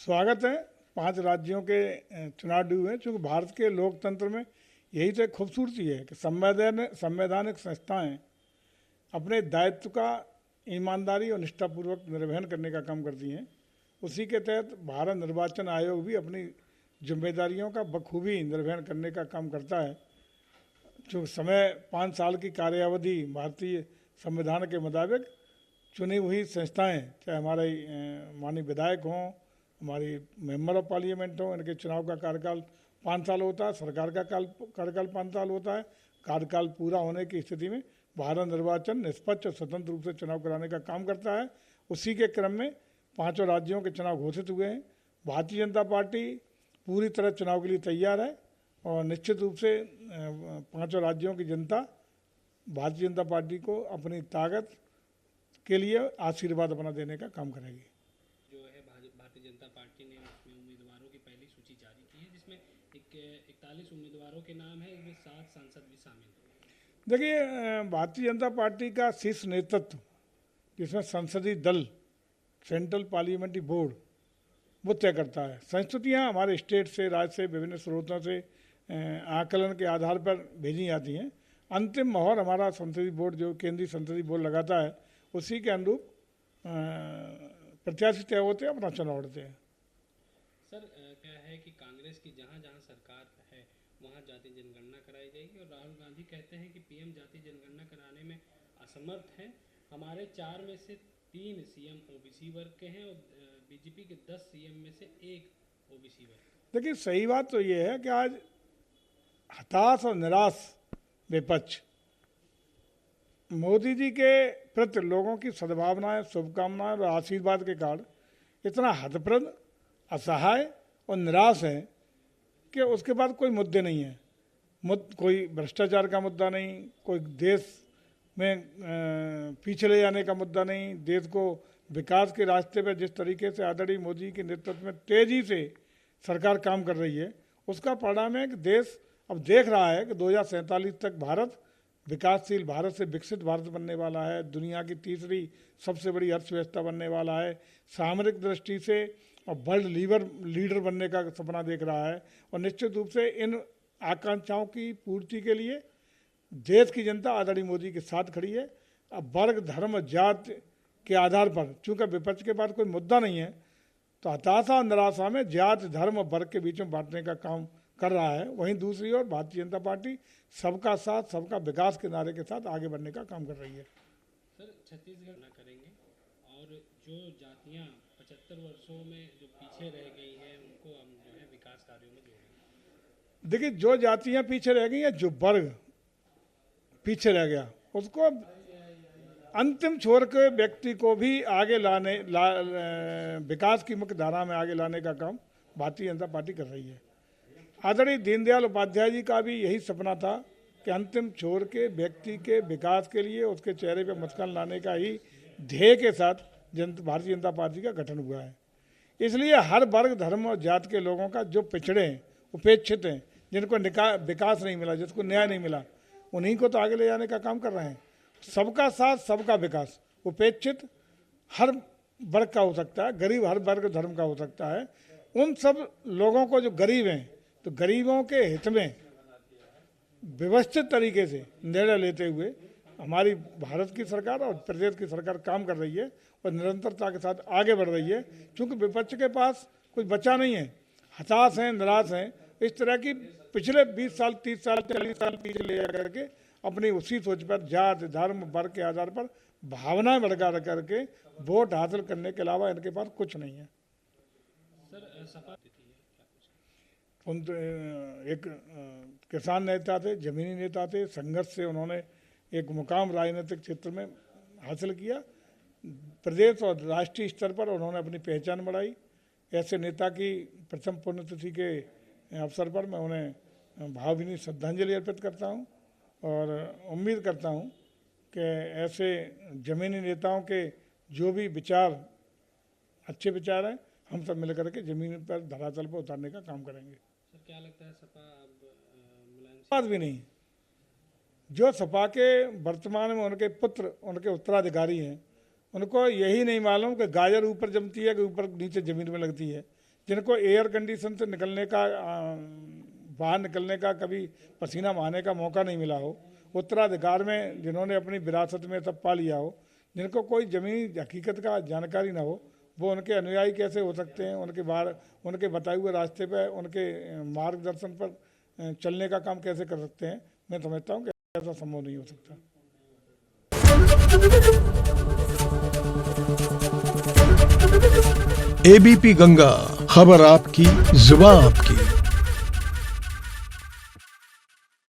स्वागत है। 5 राज्यों के चुनाव ड्यू हैं, चूँकि भारत के लोकतंत्र में यही तो एक खूबसूरती है कि संवैधानिक संस्थाएं अपने दायित्व का ईमानदारी और निष्ठापूर्वक निर्वहन करने का काम करती हैं। उसी के तहत भारत निर्वाचन आयोग भी अपनी जिम्मेदारियों का बखूबी निर्वहन करने का काम करता है। जो समय 5 साल की कार्यावधि भारतीय संविधान के मुताबिक चुनी हुई संस्थाएं, चाहे हमारे माननीय विधायक हों, हमारी मेंबर ऑफ पार्लियामेंट हों, इनके चुनाव का कार्यकाल 5 साल होता है, सरकार का कार्यकाल 5 साल होता है। कार्यकाल पूरा होने की स्थिति में भारत निर्वाचन निष्पक्ष और स्वतंत्र रूप से चुनाव कराने का काम करता है। उसी के क्रम में 5 राज्यों के चुनाव घोषित हुए हैं। भारतीय जनता पार्टी पूरी तरह चुनाव के लिए तैयार है और निश्चित रूप से 5 राज्यों की जनता भारतीय जनता पार्टी को अपनी ताकत के लिए आशीर्वाद अपना देने का काम करेगी। जो है भारतीय जनता पार्टी ने उसमें उम्मीदवारों की पहली सूची जारी की है, जिसमें 41 उम्मीदवारों के नाम है, इसमें 7 सांसद भी शामिल हैं। देखिए, भारतीय जनता पार्टी का शीर्ष नेतृत्व, जिसमें संसदीय दल, सेंट्रल पार्लियामेंट्री बोर्ड, वो तय करता है। संस्तुतियाँ हमारे स्टेट से, राज्य से, विभिन्न स्रोतों से आकलन के आधार पर भेजी जाती हैं। अंतिम मोहर हमारा संसदीय बोर्ड, जो केंद्रीय संसदीय बोर्ड लगाता है, उसी के अनुरूप प्रत्याशी तय होते हैं, अपना चुनाव लड़ते हैं। सर, क्या है कि कांग्रेस की जहाँ जहाँ सरकार है वहाँ जाति जनगणना कराई जाएगी, और राहुल गांधी कहते हैं कि पीएम जाति जनगणना कराने में असमर्थ हैं। हमारे 4 में से 3 सीएम ओबीसी वर्ग के हैं और बीजेपी के 10 सीएम में से 1 ओबीसी वर्ग। देखिए, सही बात तो ये है कि आज हताश और निराश विपक्ष मोदी जी के प्रति लोगों की सद्भावनाएं, शुभकामनाएं और आशीर्वाद के कारण इतना हतप्रद, असहाय और निराश है कि उसके बाद कोई मुद्दे नहीं है। कोई भ्रष्टाचार का मुद्दा नहीं, कोई देश में पीछे ले जाने का मुद्दा नहीं, देश को विकास के रास्ते पर जिस तरीके से आदरणीय मोदी के नेतृत्व में तेजी से सरकार काम कर रही है, उसका परिणाम है कि देश अब देख रहा है कि 2047 तक भारत विकासशील भारत से विकसित भारत बनने वाला है, दुनिया की तीसरी सबसे बड़ी अर्थव्यवस्था बनने वाला है, सामरिक दृष्टि से और वर्ल्ड लीडर बनने का सपना देख रहा है। और निश्चित रूप से इन आकांक्षाओं की पूर्ति के लिए देश की जनता आदरणीय मोदी के साथ खड़ी है। अब वर्ग, धर्म, जाति के आधार पर, चूँकि विपक्ष के पास कोई मुद्दा नहीं है, तो हताशा और निराशा में जाति, धर्म और वर्ग के बीच में बांटने का काम कर रहा है। वहीं दूसरी ओर भारतीय जनता पार्टी सबका साथ, सबका विकास के नारे के साथ आगे बढ़ने का काम कर रही है। सर, छत्तीसगढ़ ना करेंगे, और जो जातियां 75 वर्षों में जो पीछे रह गई हैं उनको हम जो है विकास कार्यों में जोड़ेंगे। देखिए, जो जातियां पीछे रह गई हैं, जो वर्ग पीछे रह गया, उसको अंतिम छोर के व्यक्ति को भी आगे विकास की मुख्य धारा में आगे लाने का काम भारतीय जनता पार्टी कर रही है। आदरणीय दीनदयाल उपाध्याय जी का भी यही सपना था कि अंतिम छोर के व्यक्ति के विकास के लिए उसके चेहरे पर मुस्कान लाने का ही ध्येय के साथ भारतीय जनता पार्टी का गठन हुआ है। इसलिए हर वर्ग, धर्म और जाति के लोगों का जो पिछड़े हैं, उपेक्षित हैं, जिनको विकास नहीं मिला, जिसको न्याय नहीं मिला, उन्हीं को तो आगे ले जाने का काम कर रहे हैं। सबका साथ, सबका विकास, उपेक्षित हर वर्ग का हो सकता है, गरीब हर वर्ग धर्म का हो सकता है। उन सब लोगों को, जो गरीब हैं, तो गरीबों के हित में व्यवस्थित तरीके से निर्णय लेते हुए हमारी भारत की सरकार और प्रदेश की सरकार काम कर रही है और निरंतरता के साथ आगे बढ़ रही है। क्योंकि विपक्ष के पास कुछ बचा नहीं है, हताश हैं, निराश हैं। इस तरह की पिछले 20 साल, 30 साल, 40 साल पीछे ले जा करके अपनी उसी सोच पर जाति, धर्म, वर्ग के आधार पर भावनाएं भड़का करके वोट हासिल करने के अलावा इनके पास कुछ नहीं है। सर, सपा एक किसान नेता थे, जमीनी नेता थे, संघर्ष से उन्होंने एक मुकाम राजनीतिक क्षेत्र में हासिल किया। प्रदेश और राष्ट्रीय स्तर पर उन्होंने अपनी पहचान बढ़ाई। ऐसे नेता की प्रथम पुण्यतिथि के अवसर पर मैं उन्हें भावभीनी श्रद्धांजलि अर्पित करता हूं और उम्मीद करता हूं कि ऐसे जमीनी नेताओं के जो भी विचार, अच्छे विचार हैं, हम सब मिलकर के जमीन पर, धरातल पर उतारने का काम करेंगे। सर, क्या लगता है सपा अब मुलायम बात भी नहीं, जो सपा के वर्तमान में उनके पुत्र, उनके उत्तराधिकारी हैं, उनको यही नहीं मालूम कि गाजर ऊपर जमती है कि ऊपर नीचे जमीन में लगती है। जिनको एयर कंडीशन से निकलने का बाहर निकलने का कभी पसीना बहाने का मौका नहीं मिला हो, उत्तराधिकार में जिन्होंने अपनी विरासत में सब पा लिया हो, जिनको कोई ज़मीनी हकीकत का जानकारी ना हो, वो उनके अनुयायी कैसे हो सकते हैं? उनके बताए हुए रास्ते पर, उनके मार्गदर्शन पर चलने का काम कैसे कर सकते हैं? मैं समझता हूँ कि ऐसा संभव नहीं हो सकता। एबीपी गंगा, खबर आपकी, जुबान आपकी।